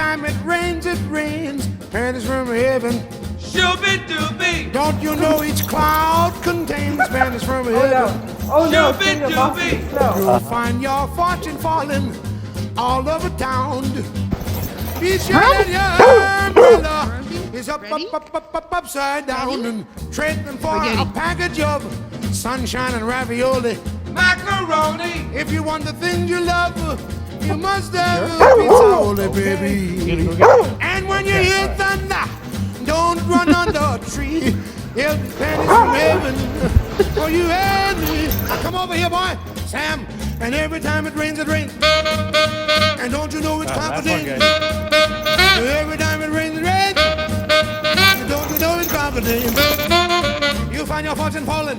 time it rains, pennies from heaven. Shooby-dooby. Don't you know each cloud contains pennies from heaven? Oh no, Shooby sing the boss dooby. no. You'll find your fortune falling all over town. Be sure that your umbrella is upside down, and trade them for a package of sunshine and ravioli. Macaroni. If you want the things you love, you must have a pizza, baby. And when you hear thunder, don't run under a tree. It'll be pennies from heaven for you and me. Now come over here, boy, Sam. And every time it rains, it rains. And don't you know it's confident? Every time it rains, it rains. And don't you know it's confident? You'll find your fortune falling